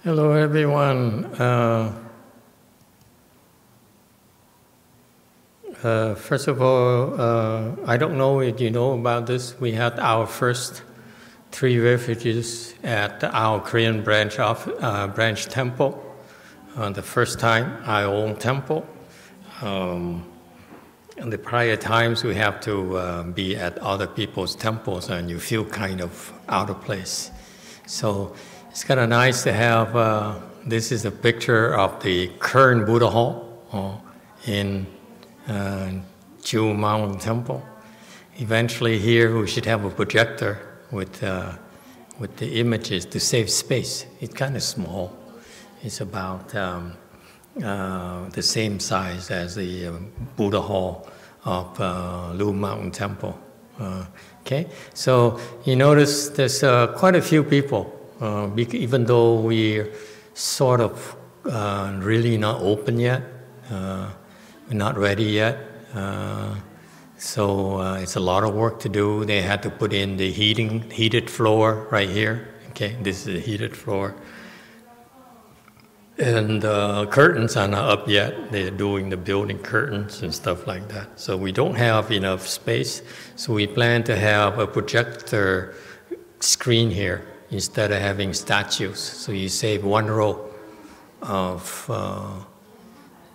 Hello, everyone. First of all, I don't know if you know about this. We had our first 3 refuges at our Korean branch temple. The first time, our own temple. In the prior times, we have to be at other people's temples, and you feel kind of out of place. So it's kind of nice to have, this is a picture of the current Buddha Hall in Chu Mountain Temple. Eventually here we should have a projector with the images to save space. It's kind of small. It's about the same size as the Buddha Hall of Lu Mountain Temple. Okay, so you notice there's quite a few people. Even though we're sort of really not open yet, we're not ready yet, so it's a lot of work to do. They had to put in the heated floor right here. Okay, this is the heated floor. And curtains are not up yet. They're doing the building curtains and stuff like that. So we don't have enough space. So we plan to have a projector screen here instead of having statues. So you save 1 row of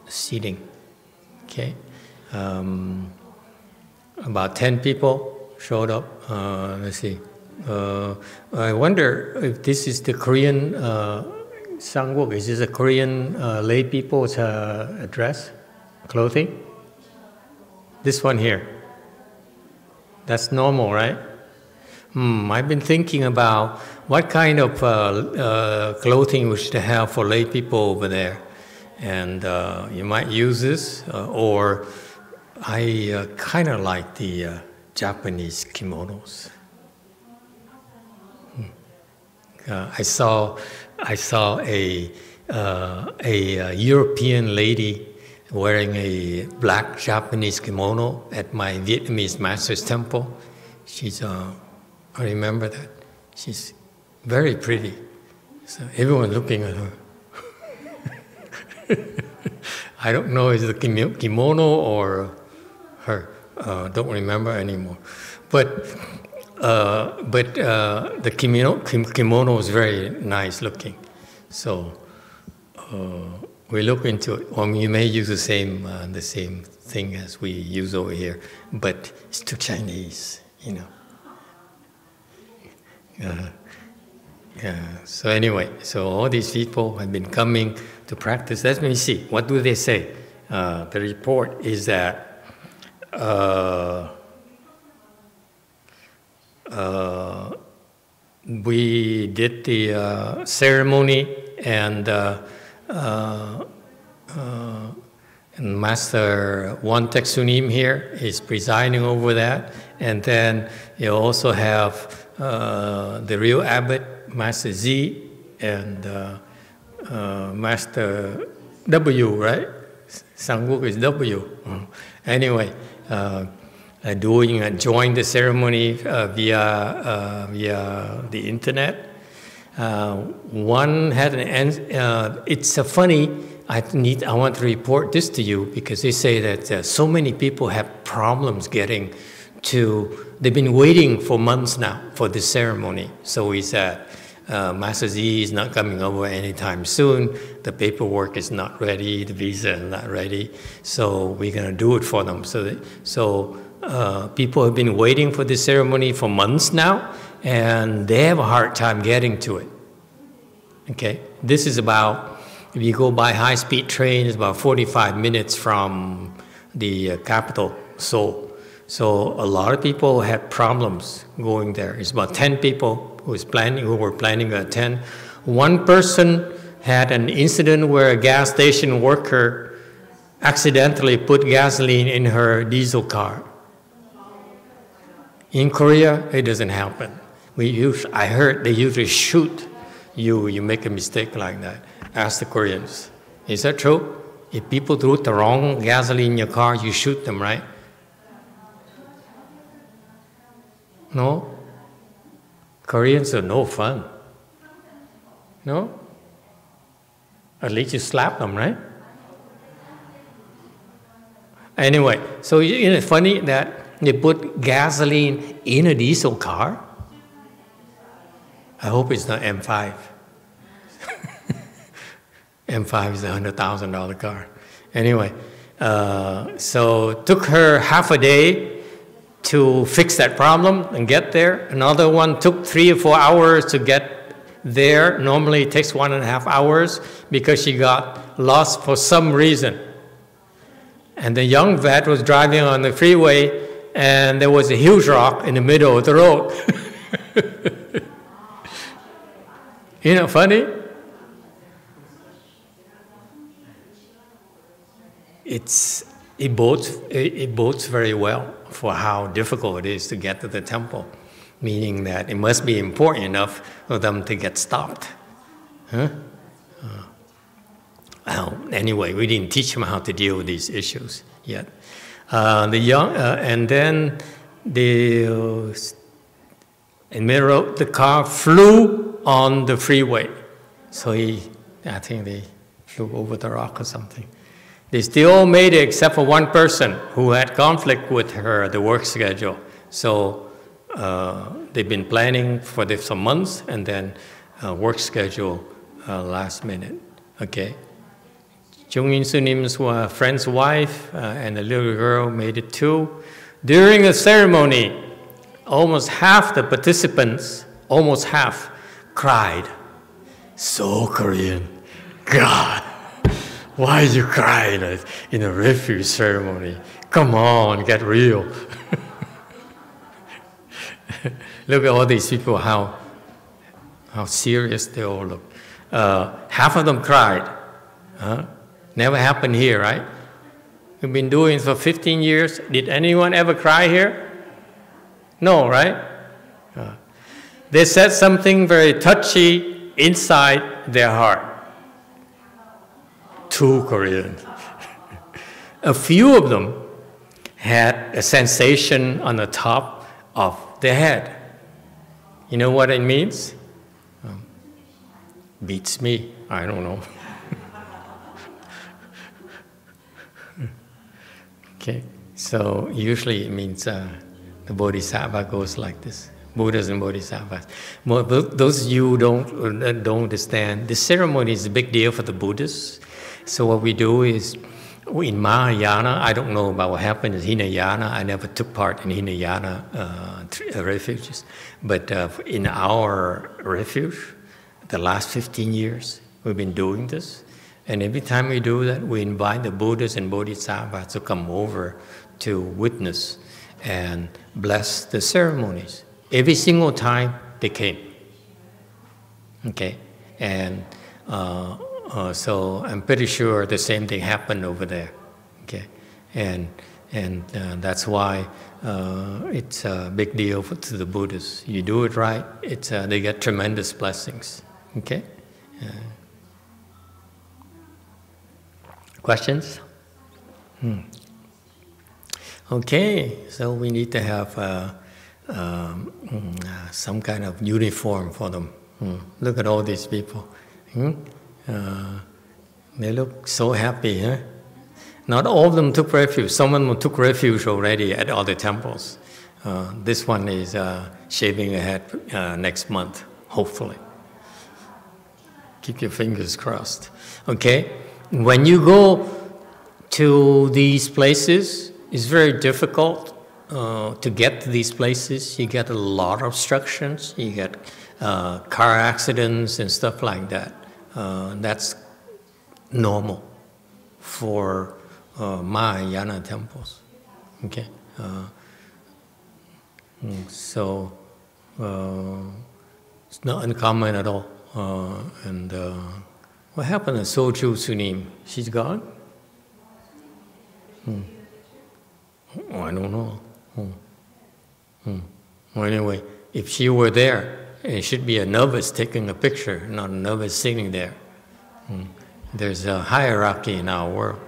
seating. Okay. About 10 people showed up. Let's see. I wonder if this is the Korean Sangwok. Is this a Korean lay people's dress, clothing? This one here. That's normal, right? I've been thinking about what kind of clothing we should have for lay people over there. And you might use this, or I kind of like the Japanese kimonos. I saw a European lady wearing a black Japanese kimono at my Vietnamese master's temple. I remember that. She's very pretty. So everyone looking at her. I don't know if it's the kimono or her. Don't remember anymore. But the kimono is very nice looking. So we look into it. Or you may use the same thing as we use over here, but it's too Chinese, you know. So anyway, so all these people have been coming to practice. Let me see, what do they say? The report is that we did the ceremony, and Master Wontek Sunim here is presiding over that, and then you also have the real abbot, Master Z, and Master W, right? Sangwok is W. Anyway, joined the ceremony via the internet. One had it's funny. I want to report this to you because they say that so many people have problems getting to. They've been waiting for months now for this ceremony. So we said, Master Z is not coming over anytime soon. The paperwork is not ready. The visa is not ready. So we're going to do it for them. So people have been waiting for this ceremony for months now, and they have a hard time getting to it. Okay, this is about, if you go by high-speed train, it's about 45 minutes from the capital, Seoul. So a lot of people had problems going there. It's about 10 people who were planning to attend. One person had an incident where a gas station worker accidentally put gasoline in her diesel car. In Korea, it doesn't happen. I heard they usually shoot you make a mistake like that. Ask the Koreans. Is that true? If people threw the wrong gasoline in your car, you shoot them, right? No? Koreans are no fun. No? At least you slap them, right? Anyway, so isn't it funny that they put gasoline in a diesel car? I hope it's not M5. M5 is a $100,000 car. Anyway, so it took her half a day to fix that problem and get there. Another one took 3 or 4 hours to get there. Normally it takes 1.5 hours because she got lost for some reason. And the young vet was driving on the freeway and there was a huge rock in the middle of the road. Isn't it funny? It bodes very well for how difficult it is to get to the temple, meaning that it must be important enough for them to get stopped. Huh? Well, anyway, we didn't teach them how to deal with these issues yet. And then the car flew on the freeway. So I think they flew over the rock or something. They still made it except for one person who had conflict with the work schedule. So they've been planning for this for months, and then work schedule last minute. Okay. Chung In Sunim's friend's wife and a little girl made it too. During the ceremony, almost half the participants, almost half, cried. So Korean. God, why you crying in a refuge ceremony? Come on, get real. Look at all these people, how serious they all look. Half of them cried. Never happened here, right? We've been doing it for 15 years. Did anyone ever cry here? No, right? They said something very touchy inside their heart. Too Korean. A few of them had a sensation on the top of their head. You know what it means? Beats me. I don't know. Okay, so usually it means the Bodhisattva goes like this. Buddhas and Bodhisattvas. Those of you who don't understand, the ceremony is a big deal for the Buddhists. So what we do is, in Mahayana, I don't know about what happened in Hinayana. I never took part in Hinayana refuges. But in our refuge, the last 15 years, we've been doing this. And every time we do that, we invite the Buddhas and Bodhisattvas to come over to witness and bless the ceremonies. Every single time they came. Okay? And so I'm pretty sure the same thing happened over there. Okay? And that's why it's a big deal to the Buddhists. You do it right, they get tremendous blessings. Okay? Questions? Okay, so we need to have some kind of uniform for them. Look at all these people. They look so happy, huh? Not all of them took refuge. Some of them took refuge already at other temples. This one is shaving her head next month, hopefully. Keep your fingers crossed. Okay? When you go to these places, it's very difficult to get to these places. You get a lot of obstructions. You get car accidents and stuff like that. That's normal for Mahayana temples. Okay, so it's not uncommon at all. What happened to Soju Sunim? She's gone? Oh, I don't know. Well, anyway, if she were there, it should be a novice taking a picture, not a novice sitting there. There's a hierarchy in our world.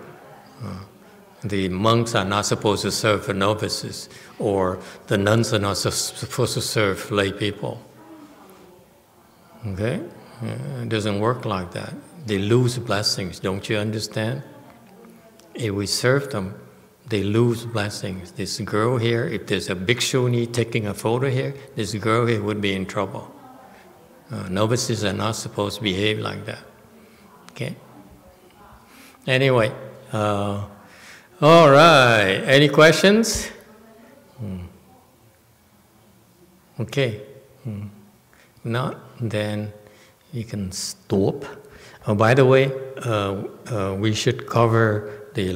The monks are not supposed to serve the novices, or the nuns are not supposed to serve lay people. Okay? It doesn't work like that. they lose blessings. Don't you understand? If we serve them, they lose blessings. This girl here, if there's a bhikshuni taking a photo here, this girl here would be in trouble. Novices are not supposed to behave like that. Okay? Anyway, all right. Any questions? Okay. Not, then you can stop. Oh, by the way, we should cover the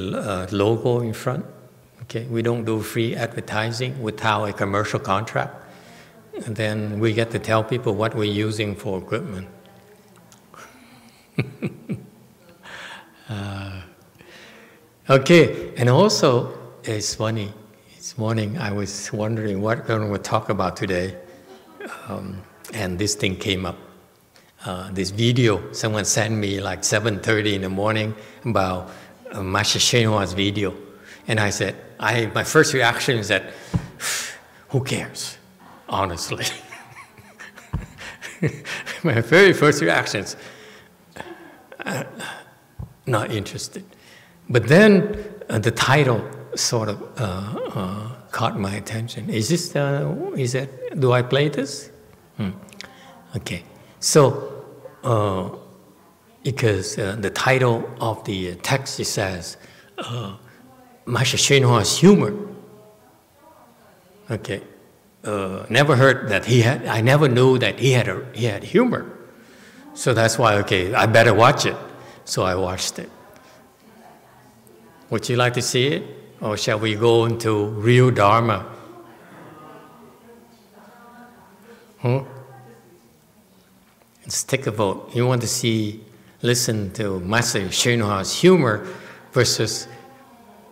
logo in front. Okay, we don't do free advertising without a commercial contract. And then we get to tell people what we're using for equipment. Okay, and also, it's funny, this morning I was wondering what we're going to talk about today. And this thing came up. This video, someone sent me like 7:30 in the morning about Master Shenhua's video. And I said, my first reaction is that, who cares? Honestly. My very first reaction is, not interested. But then the title sort of caught my attention. Is that, do I play this? Okay. So, because the title of the text, it says, Master Shenhua's humor. Okay. Never heard that I never knew that he had humor. So that's why, okay, I better watch it. So I watched it. Would you like to see it? Or shall we go into real Dharma? Let's take a vote. You want to listen to Master Shenhua's humor versus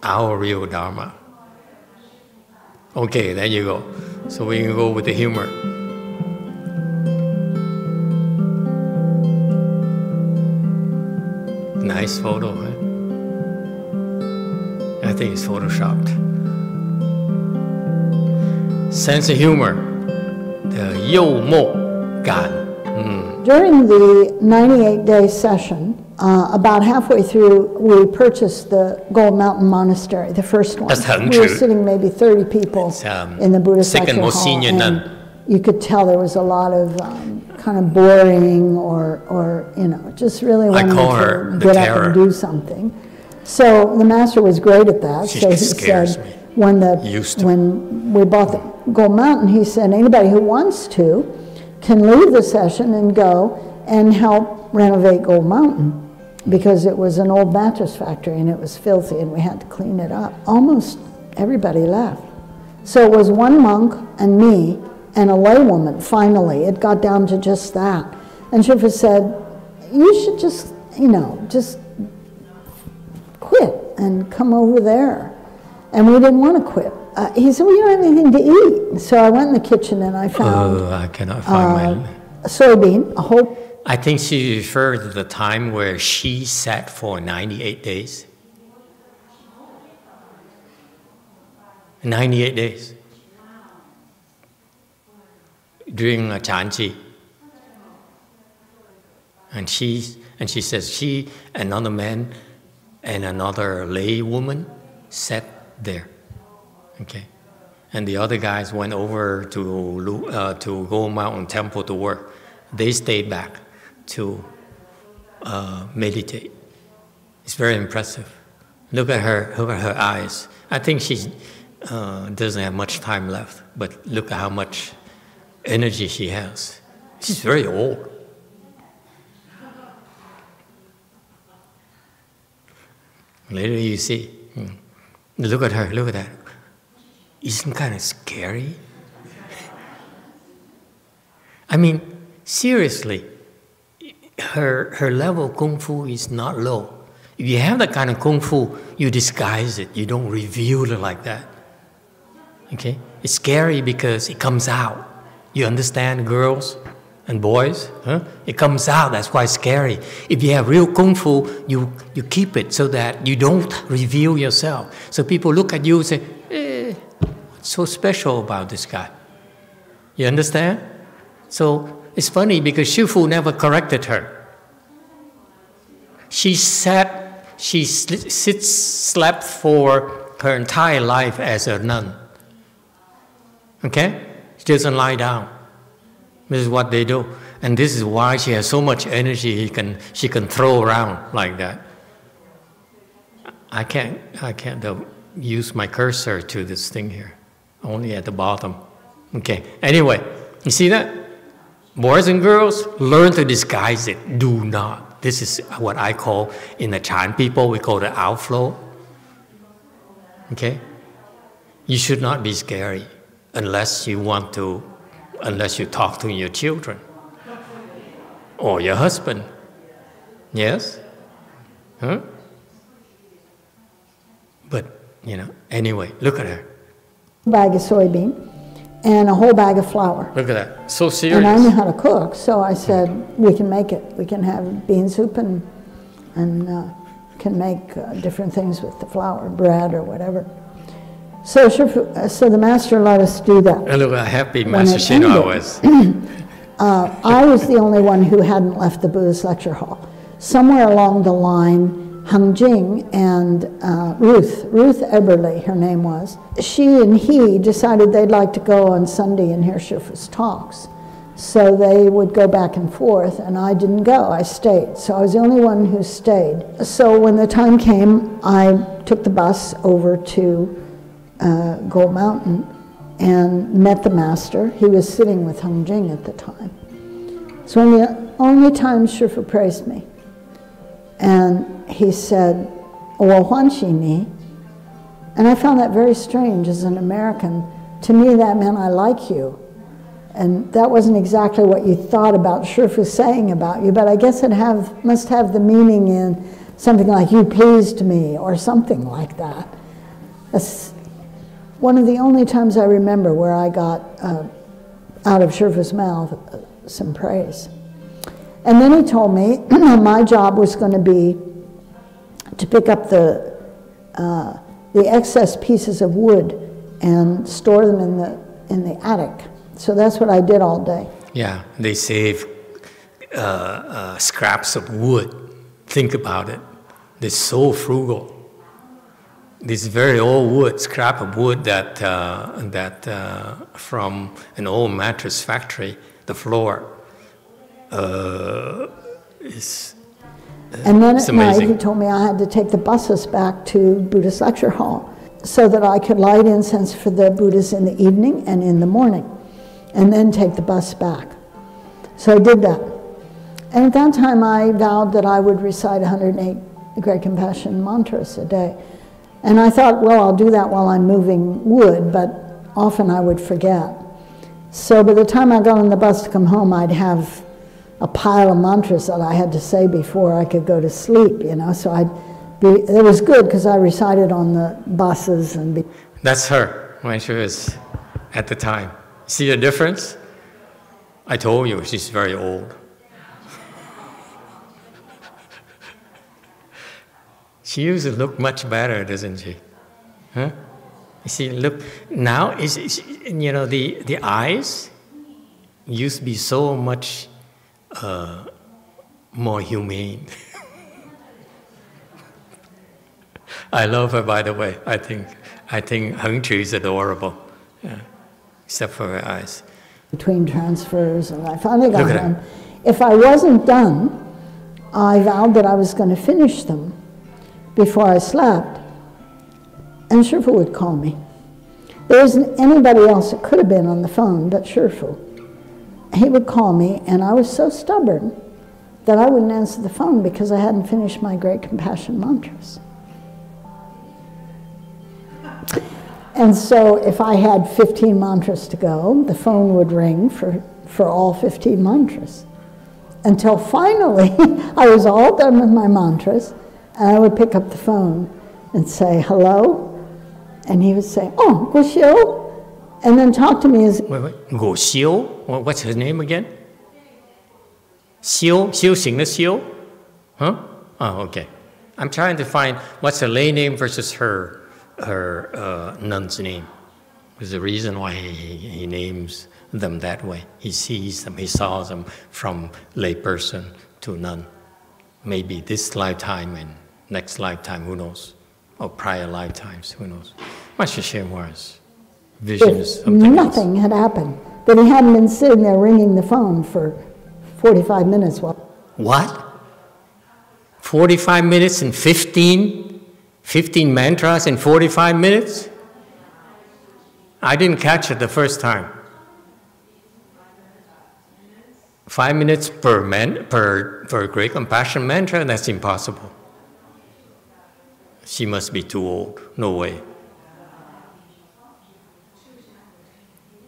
our real Dharma? Okay, there you go. So we can go with the humor. Nice photo, huh? I think it's photoshopped. Sense of humor, the 幽默感. During the 98-day session, about halfway through, we purchased the Gold Mountain Monastery, the first one. We were sitting maybe 30 people in the Buddhist lecture hall, and you could tell there was a lot of kind of boring or just really wanting to get up and do something. So the master was great at that. So he said, when we bought the Gold Mountain, he said, anybody who wants to can leave the session and go and help renovate Gold Mountain, because it was an old mattress factory and it was filthy and we had to clean it up. Almost everybody left. So it was one monk and me and a laywoman, finally. It got down to just that. And Shifa said, you should just quit and come over there. And we didn't want to quit. He said, well, you don't have anything to eat. So I went in the kitchen and I found I cannot find a soybean, a whole... I think she referred to the time where she sat for 98 days. 98 days. During a Chanchi. And she says she, another man, and another lay woman sat there. Okay, and the other guys went over to Gold Mountain Temple to work. They stayed back to meditate. It's very impressive. Look at her eyes. I think she doesn't have much time left, but look at how much energy she has. She's very old. Later you see. Look at her, look at that. Isn't kind of scary? I mean, seriously, her level of Kung Fu is not low. If you have that kind of Kung Fu, you disguise it. You don't reveal it like that. Okay? It's scary because it comes out. You understand, girls and boys? Huh? It comes out, that's why it's scary. If you have real Kung Fu, you keep it so that you don't reveal yourself. So people look at you and say, what's so special about this guy? You understand? So it's funny because Shifu never corrected her. She slept for her entire life as a nun. Okay? She doesn't lie down. This is what they do. And this is why she has so much energy she can throw around like that. I can't use my cursor to this thing here. Only at the bottom. Okay. Anyway, you see that? Boys and girls, learn to disguise it. Do not. This is what I call, in the Chan people, we call it outflow. Okay? You should not be scary unless you talk to your children or your husband. Yes? Huh? But, anyway, look at her. A bag of soybean and a whole bag of flour. Look at that. So serious. And I knew how to cook, so I said, we can make it. We can have bean soup and can make different things with the flour, bread or whatever. So the master let us do that. And look how happy Master Shino was. I was the only one who hadn't left the Buddhist lecture hall. Somewhere along the line, Hung Jing and Ruth Eberly, her name was, she and he decided they'd like to go on Sunday and hear Shifu's talks. So they would go back and forth, and I didn't go, I stayed. So I was the only one who stayed. So when the time came, I took the bus over to Gold Mountain and met the master. He was sitting with Hung Jing at the time. So one of the only times Shifu praised me. And he said, "Ni," and I found that very strange as an American. To me, that meant I like you. And that wasn't exactly what you thought about Shifu saying about you, but I guess it must have the meaning in something like, you pleased me, or something like that. That's one of the only times I remember where I got out of Shifu's mouth some praise. And then he told me my job was going to be to pick up the excess pieces of wood and store them in the attic. So that's what I did all day. Yeah, they save scraps of wood. Think about it. They're so frugal. This very old wood, scrap of wood that from an old mattress factory, the floor is and then at night he told me I had to take the buses back to Buddhist lecture hall so that I could light incense for the Buddhas in the evening and in the morning, and then take the bus back. So I did that. And at that time I vowed that I would recite 108 Great Compassion mantras a day. And I thought, well, I'll do that while I'm moving wood, but often I would forget. So by the time I got on the bus to come home, I'd have a pile of mantras that I had to say before I could go to sleep, so it was good because I recited on the buses. That's her when she was at the time. See the difference? I told you she's very old. She used to look much better, doesn't she? Huh? You see, look, now, the eyes used to be so much more humane. I love her, by the way. I think Hung Chu is adorable, except for her eyes. Between transfers, and I finally got home. If I wasn't done, I vowed that I was going to finish them before I slept, and Shifu would call me. There isn't anybody else that could have been on the phone but Shifu. He would call me, and I was so stubborn that I wouldn't answer the phone because I hadn't finished my Great Compassion mantras. And so if I had 15 mantras to go, the phone would ring for all 15 mantras. Until finally, I was all done with my mantras, and I would pick up the phone and say, hello? And he would say, oh, Guxiu, and then talk to me as... Wait, Guxiu? What's his name again? Xiu Xing the Xiu? Huh? Oh, okay. I'm trying to find what's her lay name versus her nun's name. There's a reason why he names them that way. He sees them, he saw them from layperson to nun. Maybe this lifetime and next lifetime, who knows? Or prior lifetimes, who knows? Master Hsu's vision is something nothing else had happened, that he hadn't been sitting there ringing the phone for 45 minutes. What? 45 minutes and 15 mantras in 45 minutes? I didn't catch it the first time. 5 minutes per Great Compassion mantra, that's impossible. She must be too old. No way.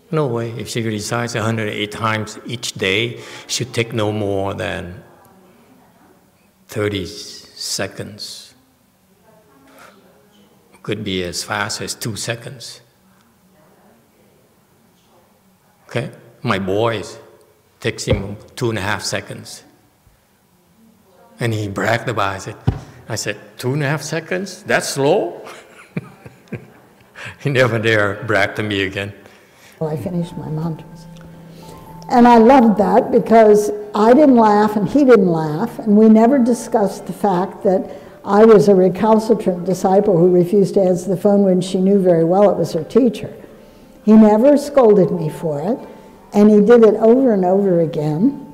No way. If she recites 108 times each day, it should take no more than 30 seconds. Could be as fast as 2 seconds. Okay? My boys, takes him 2.5 seconds. And he bragged about it. I said, 2.5 seconds? That's slow? He never dare brag to me again. Well, I finished my mantras. And I loved that because I didn't laugh and he didn't laugh, and we never discussed the fact that I was a recalcitrant disciple who refused to answer the phone when she knew very well it was her teacher. He never scolded me for it, and he did it over and over again,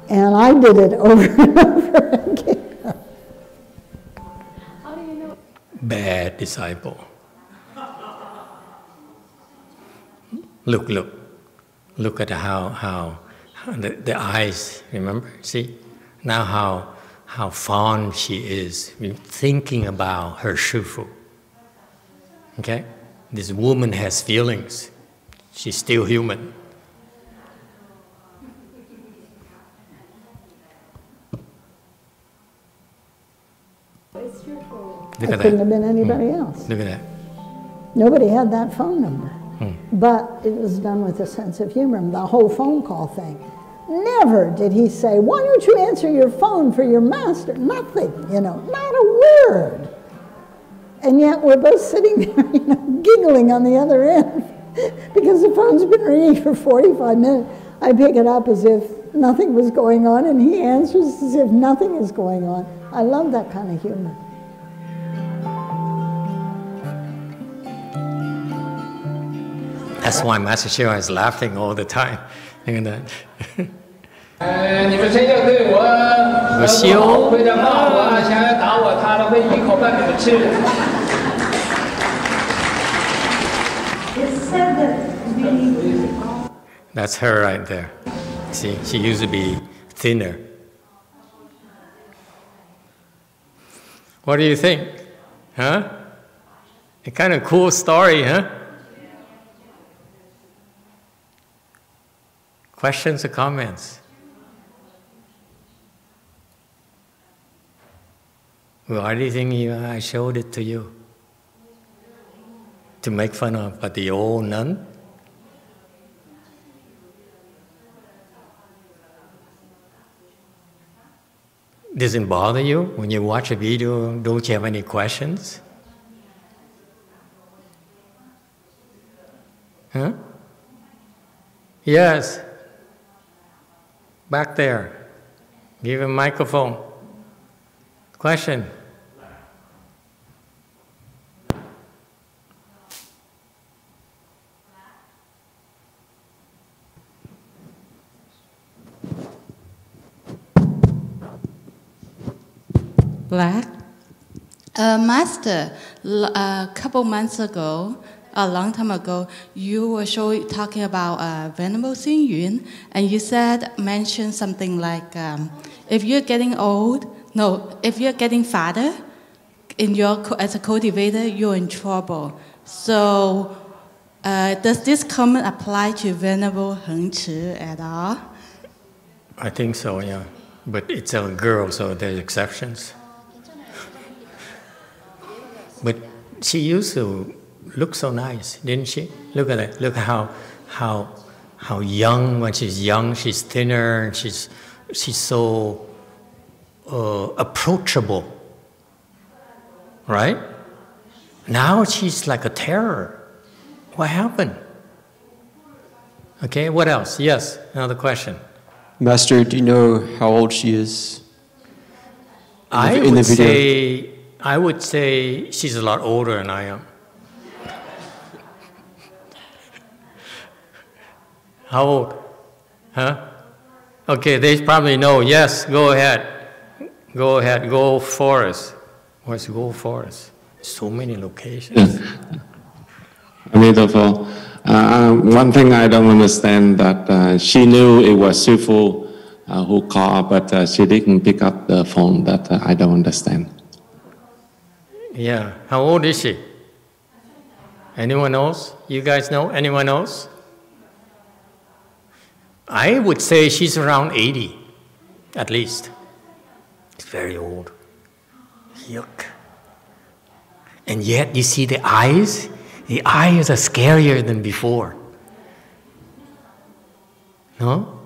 and I did it over and over again. How do you know? Bad disciple. Look at how the eyes, remember? See? Now how fond she is thinking about her Shifu. Okay? This woman has feelings. She's still human. It couldn't have been anybody else. Look at that. Nobody had that phone number. But it was done with a sense of humor, the whole phone call thing. Never did he say, why don't you answer your phone for your master? Nothing, not a word. And yet we're both sitting there, giggling on the other end because the phone's been ringing for 45 minutes. I pick it up as if nothing was going on, and he answers as if nothing is going on. I love that kind of humor. That's why Master Hsu is laughing all the time. Look at that. That's her right there. See, she used to be thinner. What do you think? Huh? A kind of cool story, huh? Questions or comments? Why do you think I showed it to you? To make fun of the old nun? Doesn't bother you when you watch a video? Don't you have any questions? Huh? Yes. Back there. Give him a microphone. Question? Black? Master, a couple months ago, a long time ago, you were talking about Venerable Xing Yun, and you mentioned something like, if you're getting if you're getting fatter as a cultivator, you're in trouble. So, does this comment apply to Venerable Heng Chi at all? I think so, yeah. But it's a girl, so there's exceptions. But she used to look so nice, didn't she? Look at it. Look how young. When she's young, she's thinner. And she's so approachable, right? Now she's like a terror. What happened? Okay. What else? Yes. Another question. Master, do you know how old she is? I would say she's a lot older than I am. How old? Huh? Okay, they probably know. Yes, go ahead. Go ahead. Go Forest. Where's Go Forest? So many locations. Emitofuo. One thing I don't understand that she knew it was Sifu who called, but she didn't pick up the phone. That I don't understand. Yeah. How old is she? Anyone else? You guys know? Anyone else? I would say she's around 80, at least. It's very old. Yuck. And yet, you see the eyes? The eyes are scarier than before. No?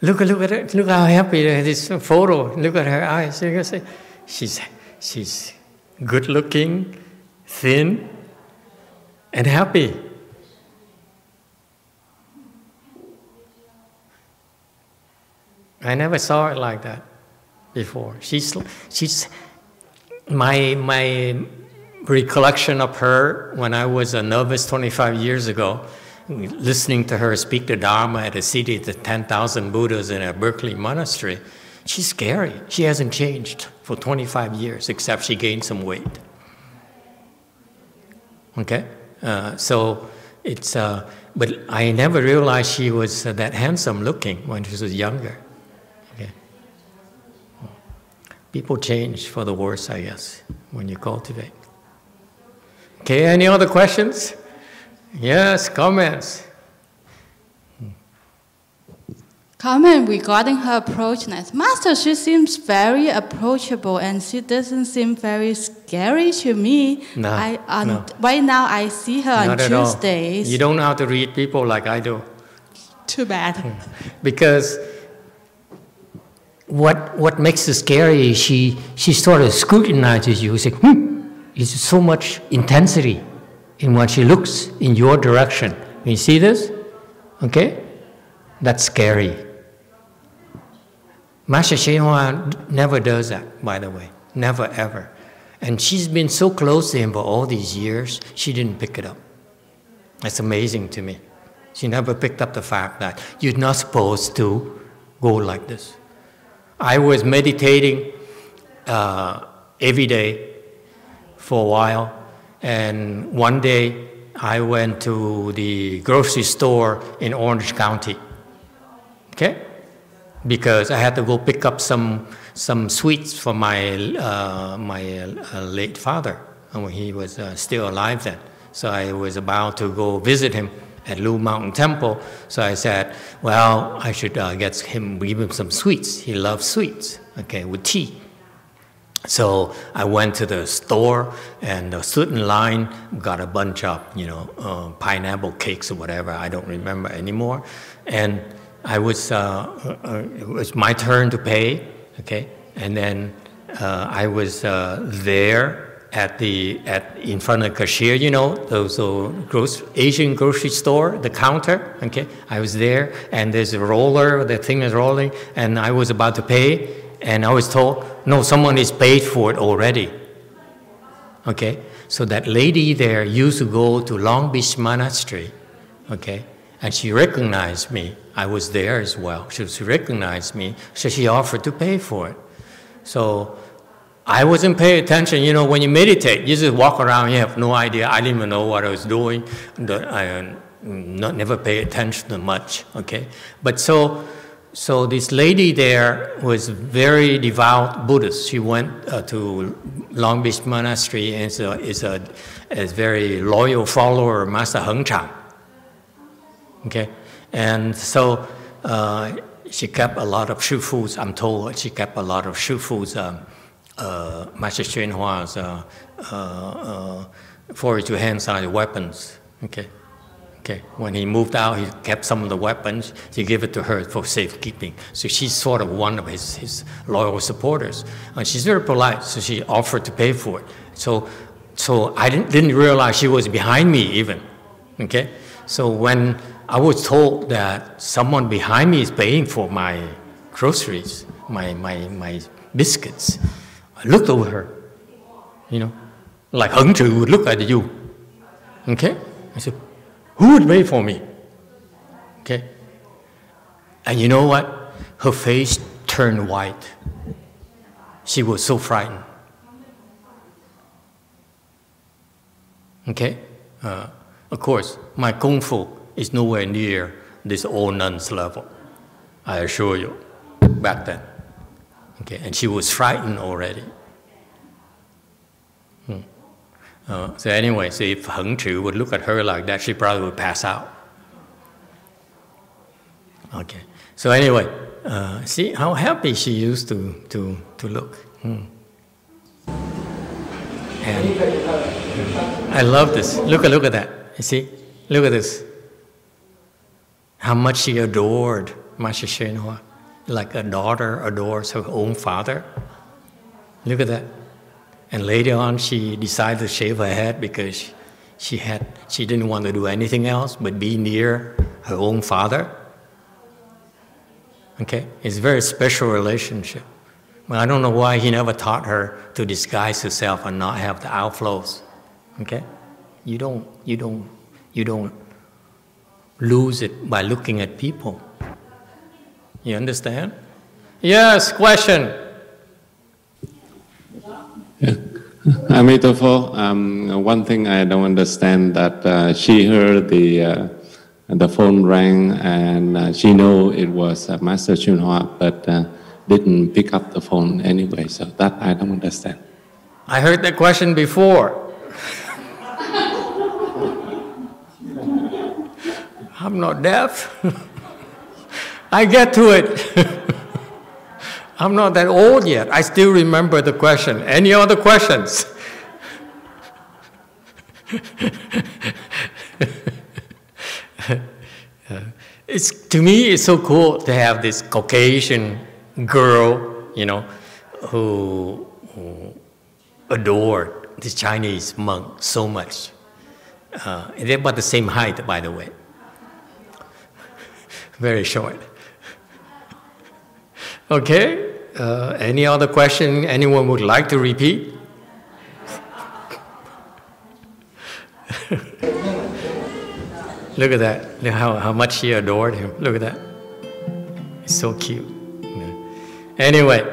Look at her. Look how happy this photo. Look at her eyes. You can say she's good looking, thin, and happy. I never saw it like that before. She's my recollection of her when I was a novice 25 years ago, listening to her speak the Dharma at a city of 10,000 Buddhas in a Berkeley monastery. She's scary. She hasn't changed for 25 years, except she gained some weight. Okay? So it's, but I never realized she was that handsome looking when she was younger. Okay? People change for the worse, I guess, when you cultivate. Okay, any other questions? Yes, comments? Comment regarding her approachness. Master, she seems very approachable and she doesn't seem very scary to me. No, no. Right now I see her Not on at Tuesdays. all. You don't know how to read people like I do. Too bad. Because what makes her scary is she sort of scrutinizes you. She says, there's so much intensity in when she looks in your direction. You see this? Okay? That's scary. Master YongHua never does that, by the way. Never, ever. And she's been so close to him for all these years, she didn't pick it up. That's amazing to me. She never picked up the fact that you're not supposed to go like this. I was meditating every day for a while, and one day I went to the grocery store in Orange County, okay? Because I had to go pick up some sweets for my late father, when he was still alive then. So I was about to go visit him at Lu Mountain Temple. So I said, well, I should give him some sweets. He loves sweets, okay, with tea. So I went to the store and stood in line, got a bunch of, pineapple cakes or whatever, I don't remember anymore. And I was, it was my turn to pay, okay? And then I was there in front of the cashier, those Asian grocery store, the counter, okay? I was there, and there's a roller, the thing is rolling, and I was about to pay, and I was told, no, someone is paid for it already, okay? So that lady there used to go to Long Beach Monastery, okay? And she recognized me. I was there as well. She recognized me, so she offered to pay for it. So I wasn't paying attention. When you meditate, you just walk around, you have no idea. I didn't even know what I was doing. I never pay attention to much, okay? But so this lady there was very devout Buddhist. She went to Long Beach Monastery and is a very loyal follower of Master Heng Chang. Okay, and so she kept a lot of shufus. I'm told she kept a lot of shufus. Master YongHua's 42 hand-sized weapons. Okay. When he moved out, he kept some of the weapons. He gave it to her for safekeeping. So she's sort of one of his loyal supporters. And she's very polite, so she offered to pay for it. So I didn't realize she was behind me even. Okay, so when I was told that someone behind me is paying for my groceries, my biscuits, I looked over her, you know, like Heng Chu would look at you. Okay? I said, who would wait for me? Okay? And you know what? Her face turned white. She was so frightened. Okay? Of course, my Kung Fu is nowhere near this old nun's level, I assure you, back then. Okay? And she was frightened already. So anyway, so if Heng Chu would look at her like that, she probably would pass out. Okay. So anyway, see how happy she used to look. And I love this. Look at that. You see? Look at this. How much she adored Master YongHua. Like a daughter adores her own father. Look at that. And later on, she decided to shave her head because she didn't want to do anything else but be near her own father. Okay? It's a very special relationship. But I don't know why he never taught her to disguise herself and not have the outflows. Okay? You don't lose it by looking at people. You understand? Yes, question. Yeah. Emitofuo, one thing I don't understand that she heard the phone rang and she knew it was Master YongHua, but didn't pick up the phone anyway. So that I don't understand. I heard that question before. I'm not deaf. I get to it. I'm not that old yet. I still remember the question. Any other questions? To me, it's so cool to have this Caucasian girl, you know, who adored this Chinese monk so much. And they're about the same height, by the way. Very short. Okay. Any other question anyone would like to repeat? Look at that. Look how much she adored him. Look at that. It's so cute. Yeah. Anyway,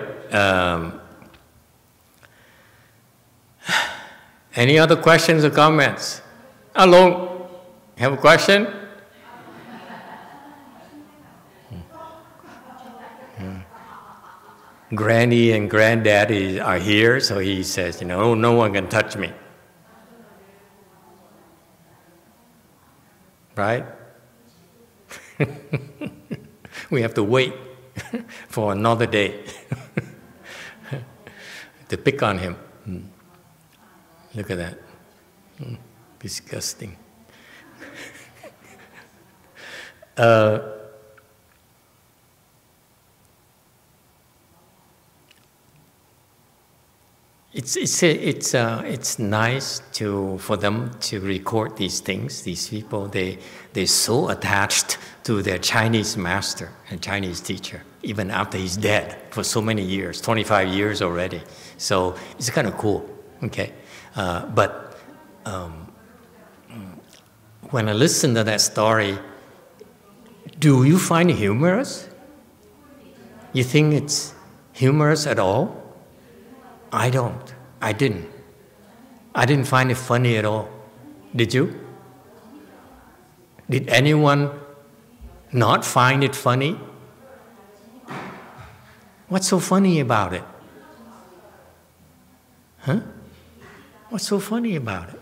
any other questions or comments? Hello. Have a question? Granny and Granddaddy are here, so he says, you know, no one can touch me. Right? We have to wait for another day to pick on him. Look at that. Disgusting. It's nice for them to record these things. These people, they're so attached to their Chinese master and Chinese teacher, even after he's dead for so many years, 25 years already. So it's kind of cool. Okay, but when I listen to that story, do you find it humorous? You think it's humorous at all? I don't. I didn't. I didn't find it funny at all. Did you? Did anyone not find it funny? What's so funny about it? Huh? What's so funny about it?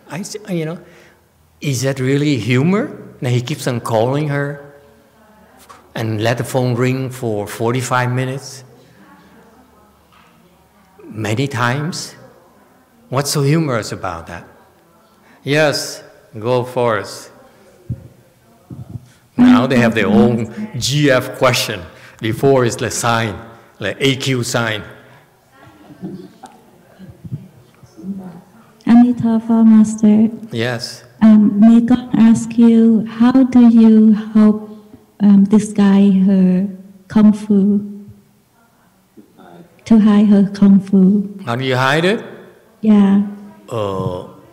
Is that really humor? Now he keeps on calling her and let the phone ring for 45 minutes. Many times. What's so humorous about that? Yes, go for it. Now they have their own GF question. Before is the sign, like AQ sign. Emitofuo Master. Yes. May God ask you, how do you help this guy her Kung Fu? to hide her kung fu. How do you hide it? Yeah.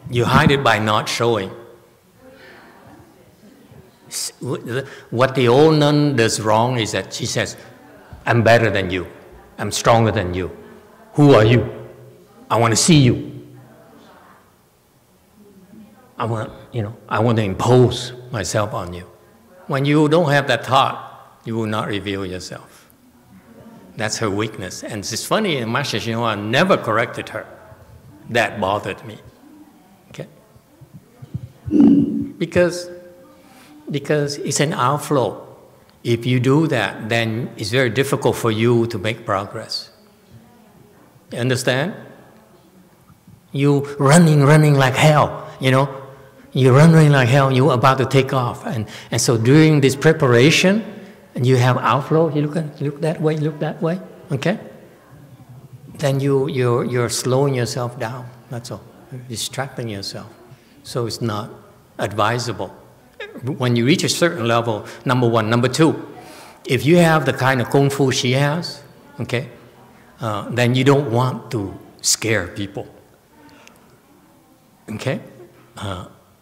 You hide it by not showing. What the old nun does wrong is that she says, I'm better than you. I'm stronger than you. Who are you? I want to see you. I want to impose myself on you. When you don't have that thought, you will not reveal yourself. That's her weakness. And it's funny, Master YongHua never corrected her. That bothered me. Okay? Because it's an outflow. If you do that, then it's very difficult for you to make progress. You understand? You running like hell, You're running like hell, you're about to take off. And so during this preparation, and you have outflow, you look that way, okay? Then you're slowing yourself down, that's all. You're distracting yourself. So it's not advisable. When you reach a certain level, number one. Number two, if you have the kind of kung fu she has, okay, then you don't want to scare people, okay?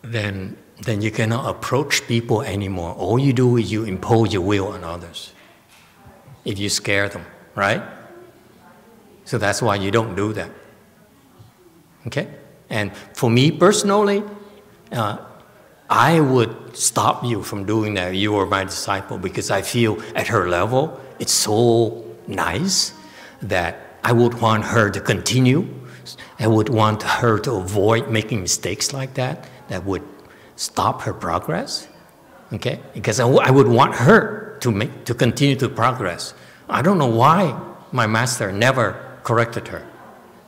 Then you cannot approach people anymore. All you do is you impose your will on others if you scare them, right? So that's why you don't do that, okay? And for me personally, I would stop you from doing that. You are my disciple, because I feel at her level, it's so nice that I would want her to continue. I would want her to avoid making mistakes like that would stop her progress, okay? Because I would want her to continue to progress. I don't know why my master never corrected her.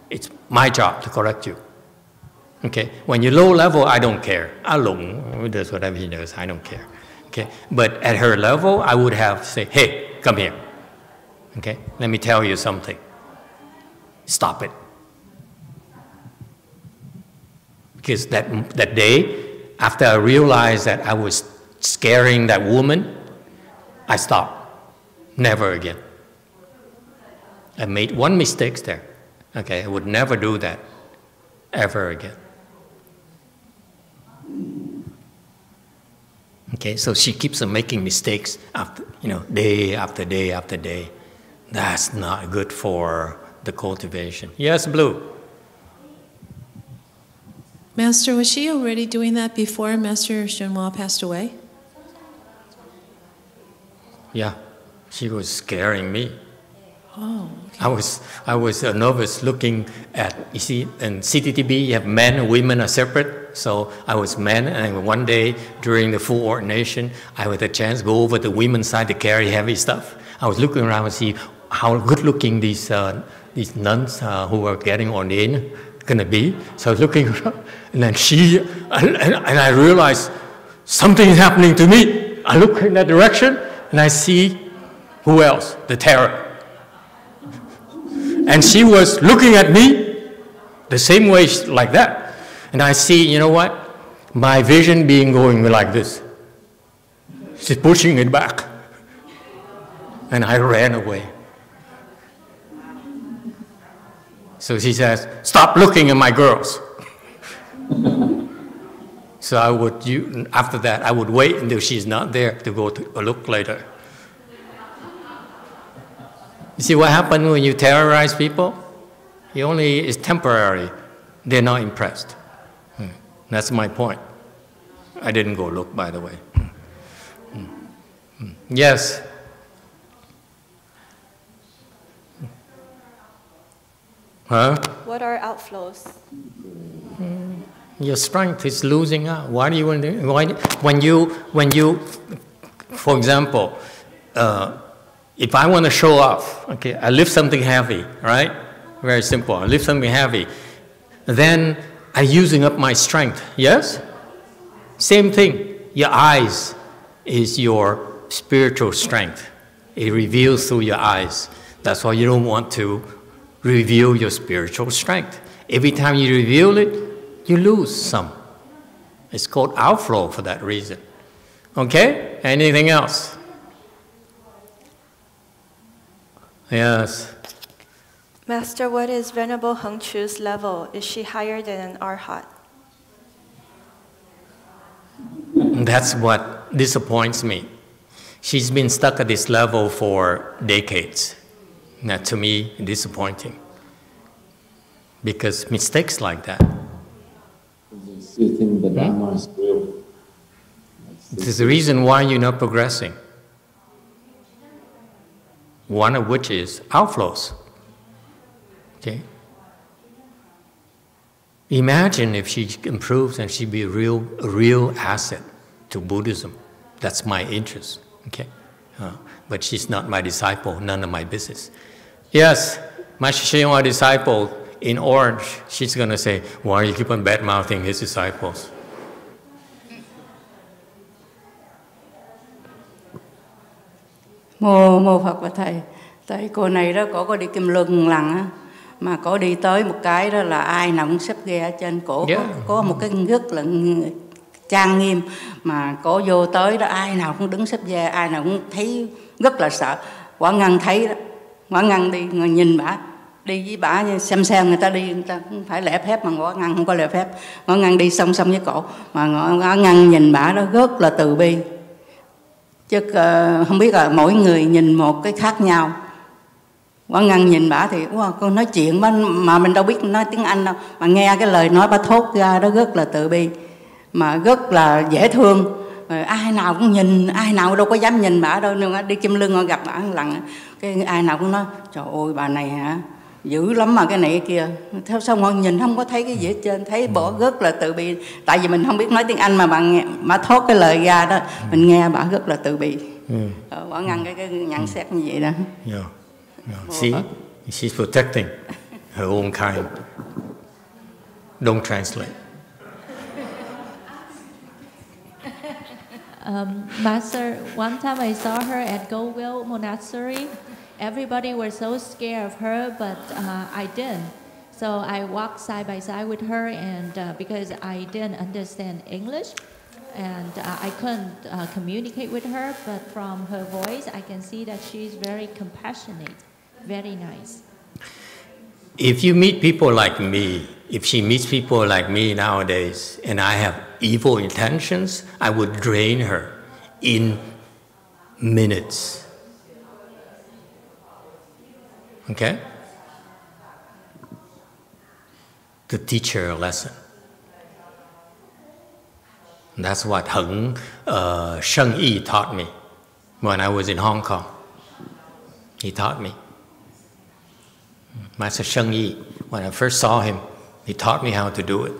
It's my job to correct you. Okay, when you're low level, I don't care. He does whatever he does, I don't care. Okay, but at her level, I would have say, hey, come here. Okay, let me tell you something. Stop it. Because that day, after I realized that I was scaring that woman, I stopped. Never again. I made one mistake there. Okay, I would never do that ever again. Okay, so she keeps on making mistakes after, day after day after day. That's not good for the cultivation. Yes, Blue. Master, was she already doing that before Master YongHua passed away? Yeah, she was scaring me. Oh, okay. I was nervous looking at, you see, in CTTB, you have men and women are separate. So I was men, and one day during the full ordination, I had a chance to go over the women's side to carry heavy stuff. I was looking around and see how good looking these nuns who were getting ordained gonna be. So I was looking around, and then and I realized something is happening to me. I look in that direction, and I see who else? The terror. And she was looking at me the same way like that. And I see, you know what? My vision being going like this. She's pushing it back. And I ran away. So she says, stop looking at my girls. So after that, I would wait until she's not there to go to look later. You see what happens when you terrorize people? It's temporary. They're not impressed. That's my point. I didn't go look, by the way. Yes? Huh? What are outflows? Your strength is losing out. Why do you want to? When you, for example, if I want to show off, okay, I lift something heavy, right? Very simple. I lift something heavy. Then I'm using up my strength, yes? Same thing. Your eyes is your spiritual strength. It reveals through your eyes. That's why you don't want to reveal your spiritual strength. Every time you reveal it, you lose some. It's called outflow for that reason. Okay? Anything else? Yes. Master, what is Venerable Heng Chu's level? Is she higher than an arhat? That's what disappoints me. She's been stuck at this level for decades. Now, to me, disappointing. Because mistakes like that. You think the Dharma is real? This is the reason why you're not progressing. One of which is outflows. Okay? Imagine if she improves and she'd be a real asset to Buddhism. That's my interest. Okay? But she's not my disciple, none of my business. Yes, Master Sheyonghua disciple in orange, she's going to say, why you keep on bad-mouthing his disciples? Mô Phật và Thầy. Tại cô này đó, cổ có đi Kim Luân lần á, mà cổ đi tới một cái đó là ai nào cũng xếp ghe ở trên cổ. Có một cái rất là trang nghiêm, mà cổ vô tới đó ai nào cũng đứng xếp ghe, ai nào cũng thấy rất là sợ. Quả Ngân thấy đó, Quả Ngân đi người nhìn bả, đi với bả xem người ta đi, người ta không phải lễ phép, mà Quả Ngân không có lễ phép. Quả Ngân đi song song với cổ, mà Quả Ngân nhìn bả đó rất là từ bi. Chứ không biết là mỗi người nhìn một cái khác nhau. Quả Ngân nhìn bả thì con nói chuyện mà mình đâu biết nói tiếng Anh đâu, mà nghe cái lời nói bả thốt ra đó rất là từ bi, mà rất là dễ thương. Rồi ai nào cũng nhìn, ai nào đâu có dám nhìn bả đâu. Nhưng đi Kim Lưng gặp bả một lần, cái ai nào cũng nói trời ơi bà này hả, dữ lắm mà cái này cái kia. Theo sao mọi nhìn không có thấy cái gì hết trơn, thấy bỏ rất là từ bi. Tại vì mình không biết nói tiếng Anh mà bà thốt cái lời ra đó, mình nghe bà rất là từ bi. Quả Ngân cái nhận xét như vậy đó. See, she's protecting her own kind. Don't translate. Master, one time I saw her at Goldwell Monastery. Everybody was so scared of her, but I didn't. So I walked side by side with her, and because I didn't understand English, and I couldn't communicate with her, but from her voice, I can see that she's very compassionate, very nice. If you meet people like me, if she meets people like me nowadays, and I have evil intentions, I would drain her in minutes. Okay? To teach her a lesson. That's what Heng Sheng Yi taught me when I was in Hong Kong. He taught me. Master Sheng Yi, when I first saw him, he taught me how to do it.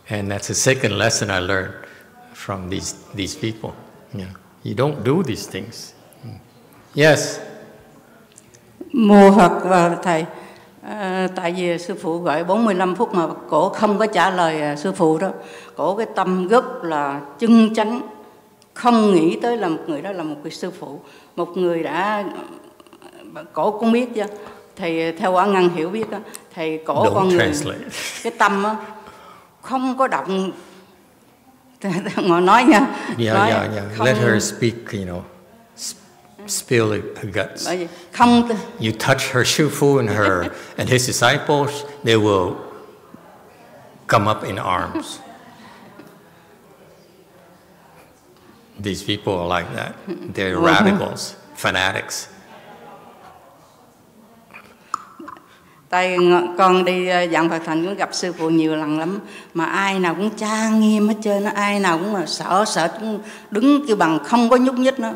And that's the second lesson I learned from these people. You don't do these things. Yes. Mô Phật và Thầy. Tại vì sư phụ gọi 45 phút mà cổ không có trả lời sư phụ đó. Cổ cái tâm rất là chân chánh, không nghĩ tới là một người đó là một người sư phụ, một người đã cổ cũng biết chứ. Thầy theo Quả Ngân hiểu biết đó, thầy cổ con người cái tâm đó, không có động. Ngồi nói nha. Yeah. Let her speak, spill her guts. You touch her Shifu and his disciples, they will come up in arms. These people are like that. They're radicals, fanatics. Tại con đi giảng Phật thành cũng gặp sư phụ nhiều lần lắm, mà ai nào cũng trang nghiêm hết trơn, ai nào cũng là sợ cũng đứng kêu bằng không có nhúc nhích nữa.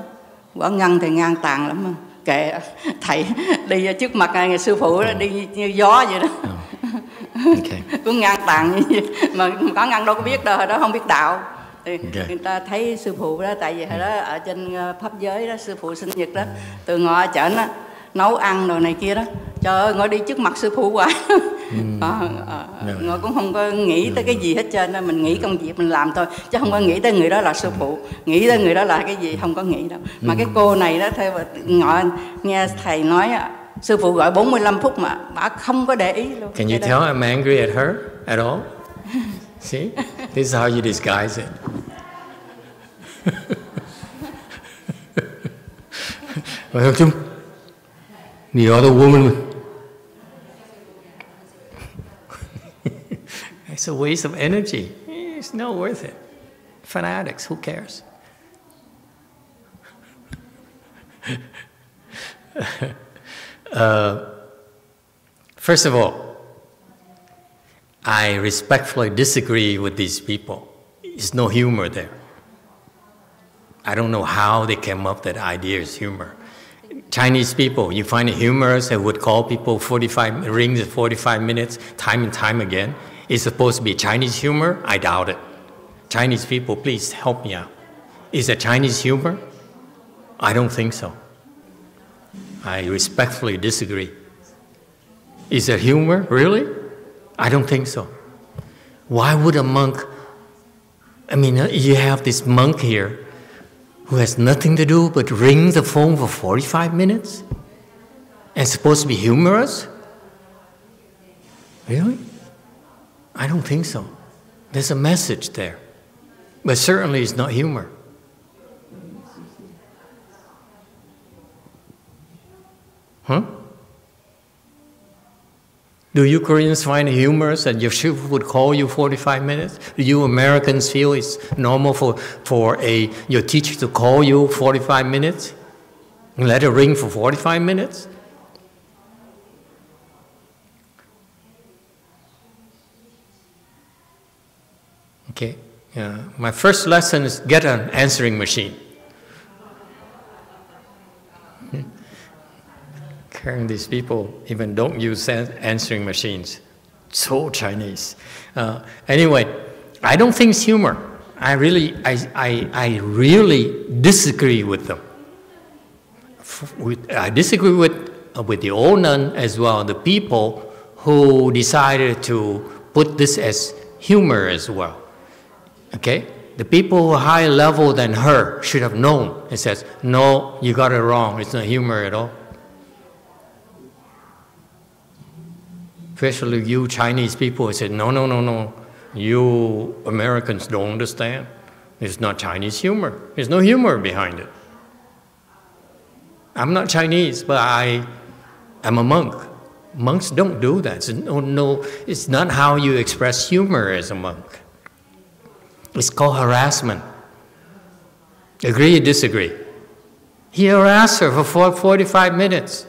Quả Ngân thì ngang tàn lắm, kệ thầy đi trước mặt sư phụ đó, đi như gió vậy đó. Okay. Cũng ngang tàn như vậy. Mà Quả Ngân đâu có biết đâu, hồi đó không biết đạo. Thì người ta thấy sư phụ đó, tại vì hồi đó ở trên pháp giới đó, sư phụ sinh nhật đó, từ ngồi ở trển đó, nấu ăn đồ này kia đó, trời ơi ngồi đi trước mặt sư phụ hoài. Ngồi cũng không có nghĩ tới cái gì hết trơn đó, mình nghĩ công việc mình làm thôi, chứ không có nghĩ tới người đó là sư phụ, nghĩ tới người đó là cái gì không có nghĩ đâu. Mà cái cô này đó, theo ngồi nghe thầy nói sư phụ gọi 45 phút mà bà không có để ý luôn. Can you tell I'm angry at her at all? See, this is how you disguise it. The other woman. It's a waste of energy. It's not worth it. Fanatics, who cares? First of all, I respectfully disagree with these people. There's no humor there. I don't know how they came up with that idea is humor. Chinese people, you find it humorous they would call people 45 rings at 45 minutes time and time again. It's supposed to be Chinese humor? I doubt it. Chinese people, please help me out. Is it Chinese humor? I don't think so. I respectfully disagree. Is it humor? Really? I don't think so. Why would a monk, I mean, you have this monk here who has nothing to do but ring the phone for 45 minutes and supposed to be humorous? Really? I don't think so. There's a message there. But certainly it's not humor. Huh? Do you Koreans find it humorous that your shifu would call you 45 minutes? Do you Americans feel it's normal for your teacher to call you 45 minutes and let it ring for 45 minutes? Okay. My first lesson is get an answering machine. These people even don't use answering machines. So Chinese. Anyway, I don't think it's humor. I really disagree with them. I disagree with the old nun as well, the people who decided to put this as humor as well. Okay? The people who are higher level than her should have known. It says, no, you got it wrong. It's not humor at all. Especially you Chinese people said, no, you Americans don't understand. It's not Chinese humor. There's no humor behind it. I'm not Chinese, but I'm a monk. Monks don't do that. It's not how you express humor as a monk. It's called harassment. Agree or disagree? He harassed her for 45 minutes.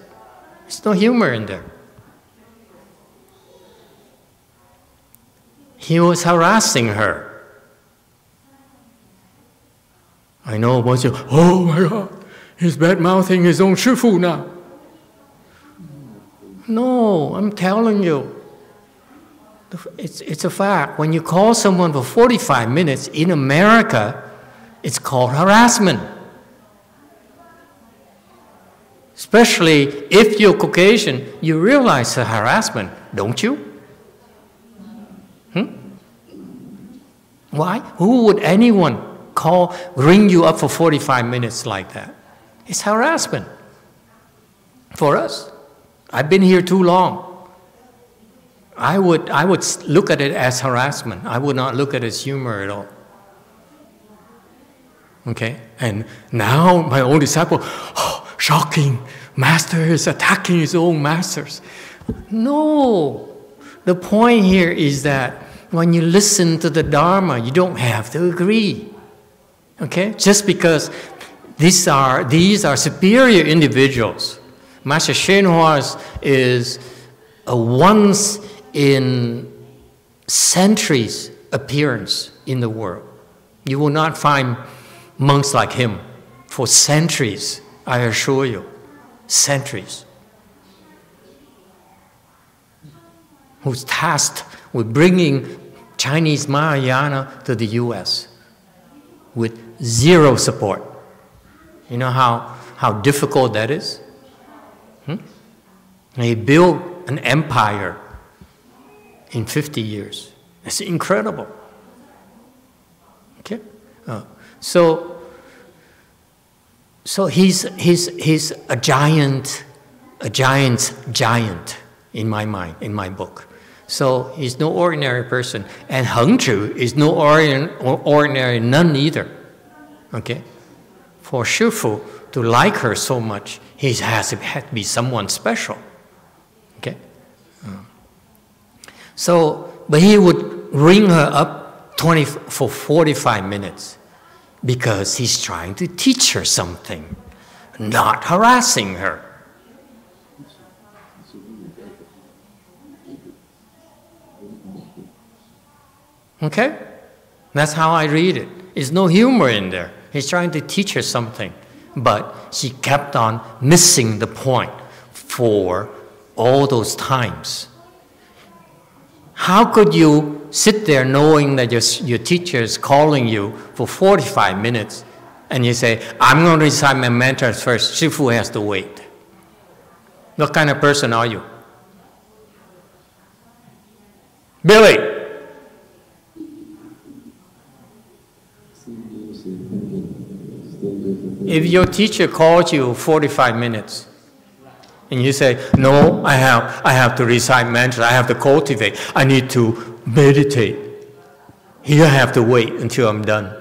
There's no humor in there. He was harassing her. I know a bunch of, oh my God, he's bad-mouthing his own shifu now. No, I'm telling you. It's a fact. When you call someone for 45 minutes in America, it's called harassment. Especially if you're Caucasian, you realize the harassment, don't you? Why? Who would anyone ring you up for 45 minutes like that? It's harassment for us. I've been here too long. I would look at it as harassment. I would not look at it as humor at all. Okay? And now my own disciple, oh, shocking, master is attacking his own masters. No. The point here is that when you listen to the Dharma, you don't have to agree. Okay? Just because these are superior individuals. Master YongHua is a once in centuries appearance in the world. You will not find monks like him for centuries, I assure you. Centuries. Who's tasked with bringing Chinese Mahayana to the US with zero support. You know how difficult that is? He built an empire in 50 years. It's incredible. Okay? So he's a giant in my mind, in my book. So he's no ordinary person. And Heng Chu is no ordinary nun either. Okay? For Shifu to like her so much, he has to be someone special. Okay? So, but he would ring her up for 45 minutes because he's trying to teach her something, not harassing her. Okay? That's how I read it. There's no humor in there. He's trying to teach her something. But she kept on missing the point for all those times. How could you sit there knowing that your teacher is calling you for 45 minutes and you say, I'm going to recite my mantras first, Shifu has to wait? What kind of person are you? Billy! If your teacher calls you 45 minutes and you say, no, I have to recite mantras, I have to cultivate, I need to meditate. Here I have to wait until I'm done.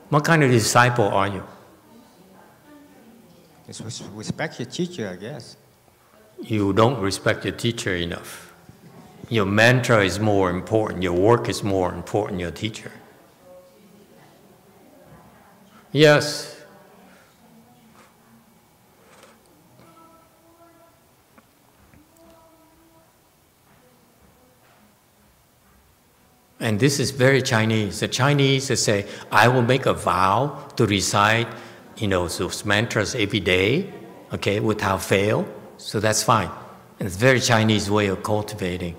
What kind of disciple are you? Respect your teacher, I guess. You don't respect your teacher enough. Your mantra is more important, your work is more important than your teacher. Yes. And this is very Chinese. The Chinese, they say, I will make a vow to recite, those mantras every day, okay, without fail. So that's fine. And it's a very Chinese way of cultivating.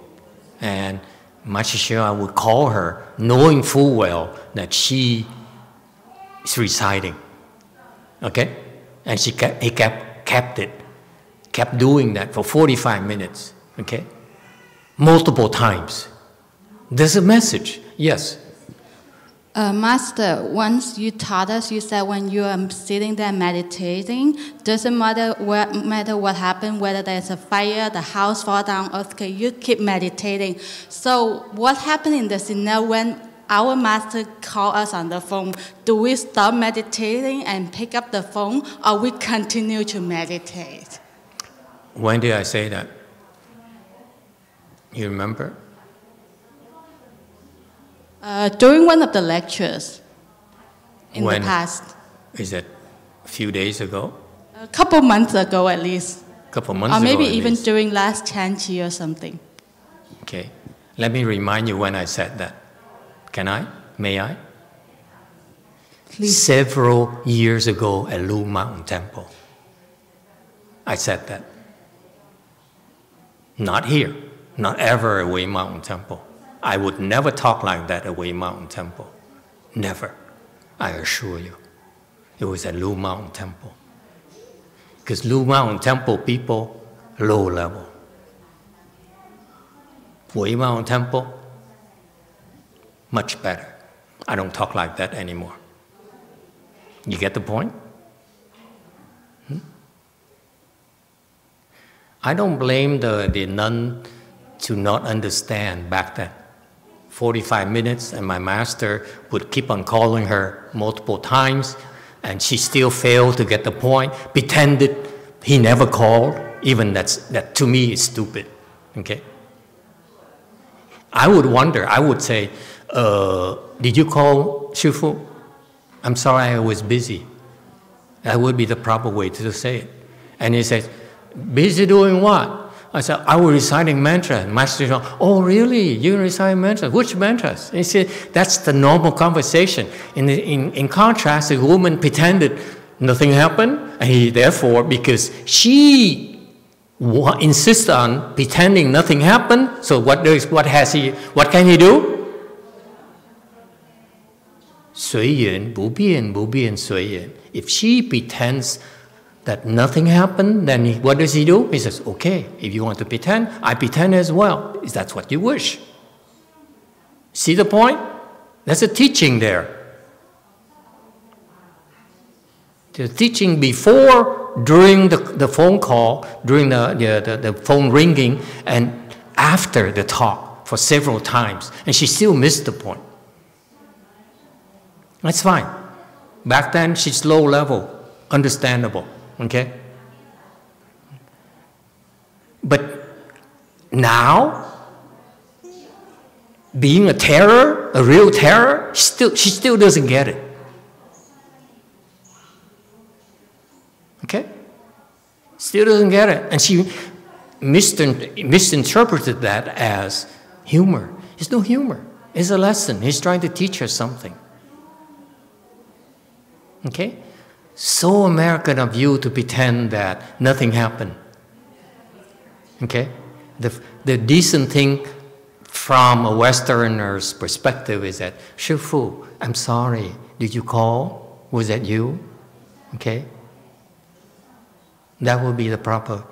And Master would call her, knowing full well that she is reciting. Okay? And he kept doing that for 45 minutes. Okay? Multiple times. There's a message, yes. Master, once you taught us, you said when you are sitting there meditating, doesn't matter what happened, whether there's a fire, the house fall down, earthquake, you keep meditating. So what happened in the scenario when our master called us on the phone? Do we stop meditating and pick up the phone, or we continue to meditate? When did I say that? You remember? During one of the lectures in the past. Is it a few days ago? A couple months ago at least. A couple months ago. Or maybe even during last Chanchi or something. Okay. Let me remind you when I said that. Can I? May I? Please. Several years ago at Lu Mountain Temple. I said that. Not here. Not ever at Wei Mountain Temple. I would never talk like that at Wei Mountain Temple. Never. I assure you. It was at Lu Mountain Temple. Because Lu Mountain Temple people, low level. Wei Mountain Temple, much better. I don't talk like that anymore. You get the point? I don't blame the nun to not understand back then. 45 minutes, and my master would keep on calling her multiple times, and she still failed to get the point, pretended he never called. Even that to me is stupid. Okay? I would wonder, I would say, did you call Shifu? I'm sorry, I was busy. That would be the proper way to say it. And he says, busy doing what? I said, I was reciting mantras. Master said, oh, really? You recite mantras? Which mantras? And he said, that's the normal conversation. In contrast, the woman pretended nothing happened. And he, therefore, because she insists on pretending nothing happened, so what can he do? 随缘不变，不变随缘. If she pretends that nothing happened, then what does he do? He says, okay, if you want to pretend, I pretend as well. If that's what you wish. See the point? There's a teaching there. The teaching before, during the phone call, during the phone ringing, and after the talk for several times. And she still missed the point. That's fine. Back then, she's low level. understandable, okay? But now, being a terror, a real terror, she still doesn't get it. Okay? Still doesn't get it. And she misinterpreted that as humor. It's no humor. It's a lesson. He's trying to teach her something. Okay? So American of you to pretend that nothing happened. Okay? The decent thing from a Westerner's perspective is that, Shifu, I'm sorry. Did you call? Was that you? Okay? That would be the proper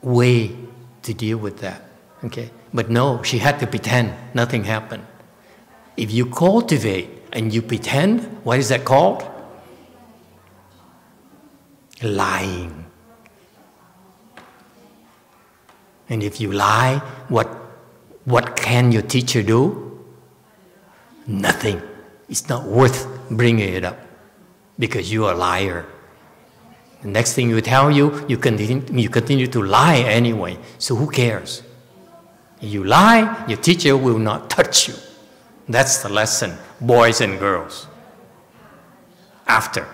way to deal with that. Okay? But no, she had to pretend nothing happened. If you cultivate and you pretend, what is that called? Lying. And if you lie, what can your teacher do? Nothing. It's not worth bringing it up because you are a liar. The next thing you tell you continue to lie anyway. So who cares? If you lie, your teacher will not touch you. That's the lesson, boys and girls. After.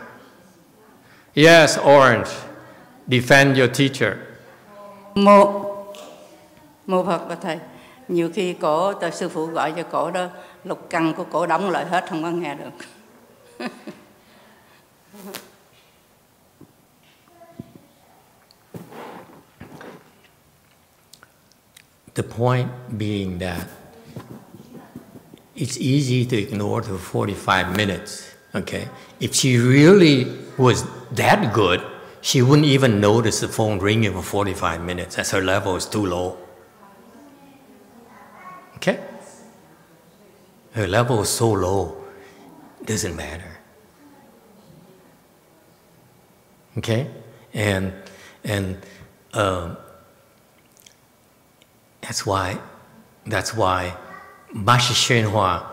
Yes, Orange. Defend your teacher. Mô Phật và Thầy, nhiều khi cổ sư phụ gọi cho cổ đó, lục căn của cổ đóng lại hết, không có nghe được. The point being that it's easy to ignore the 45 minutes, okay? If she really was that good, she wouldn't even notice the phone ringing for 45 minutes as her level is too low. Okay? Her level is so low, it doesn't matter. Okay? And that's why Master YongHua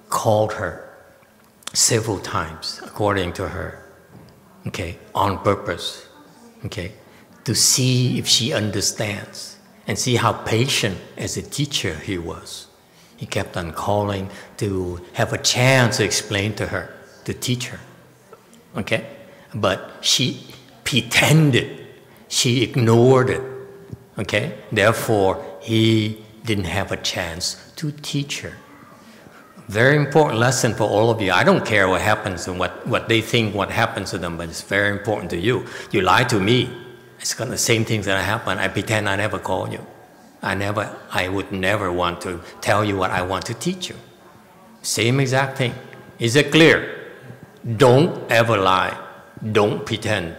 called her several times, according to her, okay, on purpose, okay, to see if she understands and see how patient as a teacher he was. He kept on calling to have a chance to explain to her, to teach her, okay? But she pretended, she ignored it, okay? Therefore, he didn't have a chance to teach her. Very important lesson for all of you. I don't care what happens and what they think, what happens to them, but it's very important to you. You lie to me, it's the same things that happen. I pretend I never call you. I would never want to tell you what I want to teach you. Same exact thing. Is it clear? Don't ever lie. Don't pretend.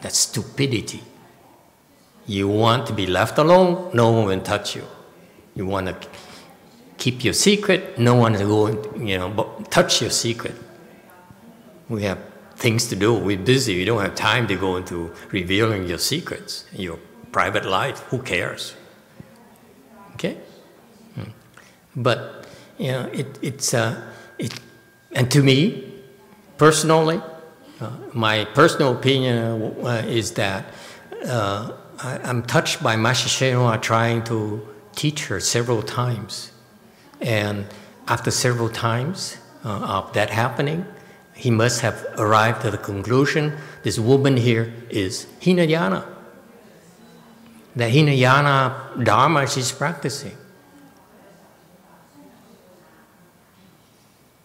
That's stupidity. You want to be left alone, no one will touch you. You want to keep your secret, no one will go, touch your secret. We have things to do, we're busy, we don't have time to go into revealing your secrets, your private life, who cares? Okay? But, and to me, personally, my personal opinion is that I'm touched by Master YongHua trying to teach her several times. And after several times of that happening, he must have arrived at the conclusion this woman here is Hinayana. The Hinayana Dharma she's practicing.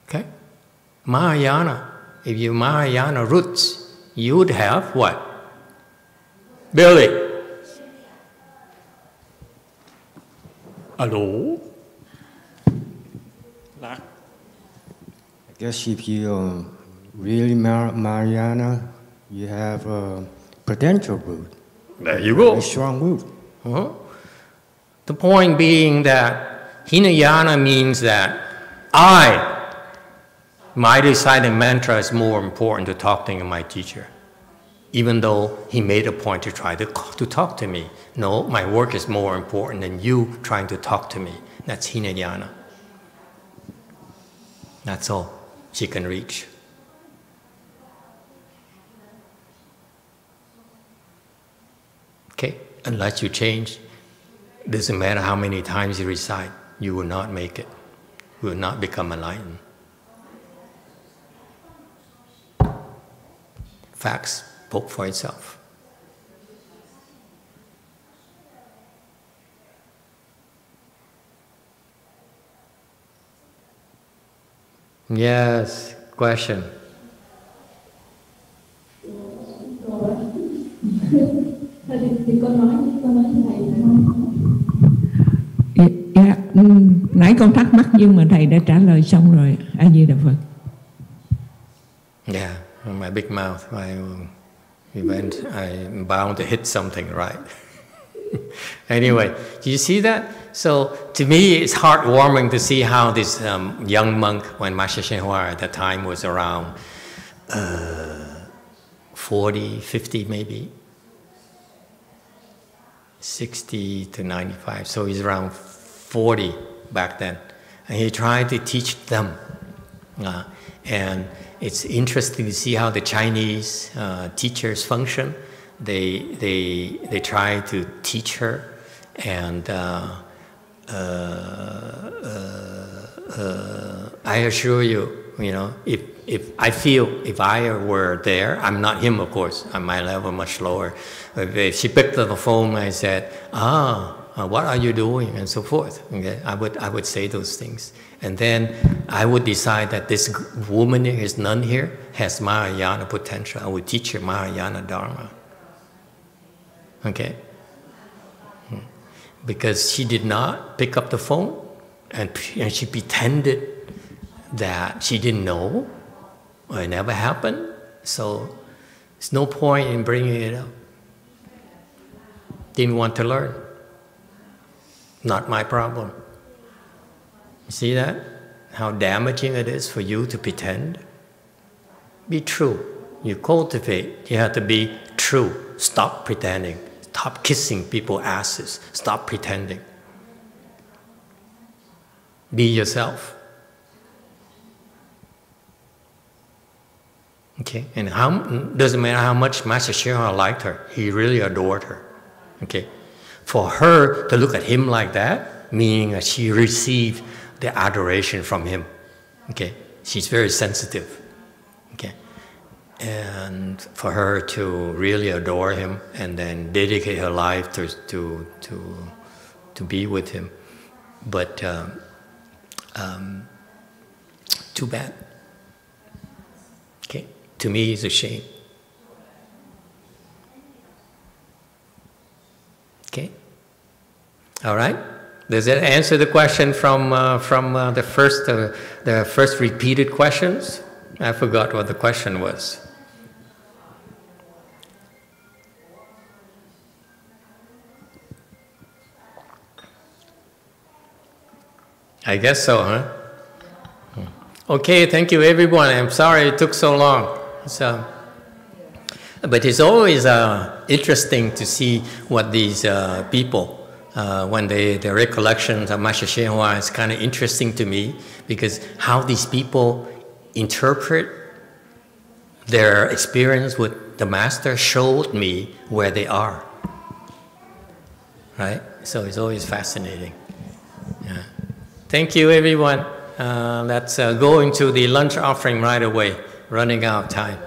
Okay? Mahayana. If you Mahayana roots, you would have what? Billy. Hello? I guess if you really Mahayana, you have a potential root. There you go. A strong root. The point being that Hinayana means that my recited mantra is more important to talking to my teacher, even though he made a point to try to talk to me. No, my work is more important than you trying to talk to me. That's Hinayana. That's all she can reach. unless you change, doesn't matter how many times you recite, you will not make it. You will not become enlightened. Facts spoke for itself. Yes, question. Nãy con thắc mắc nhưng mà thầy đã trả lời xong rồi. A Di Đà Phật. Yeah, my big mouth. I'm bound to hit something, right? Anyway, do you see that? So to me, it's heartwarming to see how this young monk, when Master YongHua at that time was around 40, 50 maybe, 60 to 95. So he's around 40 back then. And he tried to teach them. And it's interesting to see how the Chinese teachers function. They try to teach her, and I assure you, if I were there, I'm not him, of course. On my level, much lower. If she picked up the phone, I said, what are you doing, and so forth. Okay? I would say those things, and then I would decide that this woman, his nun here, has Mahayana potential. I would teach her Mahayana Dharma. Okay, because she did not pick up the phone, and she pretended that she didn't know, or it never happened. So there's no point in bringing it up. Didn't want to learn. Not my problem. You see that? How damaging it is for you to pretend? Be true. You cultivate. You have to be true. Stop pretending. Stop kissing people's asses. Stop pretending. Be yourself. Okay? And doesn't matter how much Master YongHua liked her. He really adored her. Okay? For her to look at him like that, meaning that she received the adoration from him. Okay? She's very sensitive. Okay? And for her to really adore him and then dedicate her life to be with him. But too bad. Okay? To me, it's a shame. Okay? All right? Does that answer the question from the first repeated questions? I forgot what the question was. I guess so, huh? Okay, thank you everyone. I'm sorry it took so long. But it's always interesting to see what these people, when their recollections of Master YongHua is kind of interesting to me, because how these people interpret their experience with the Master showed me where they are. Right? So it's always fascinating. Yeah. Thank you, everyone. Let's go into the lunch offering right away, running out of time.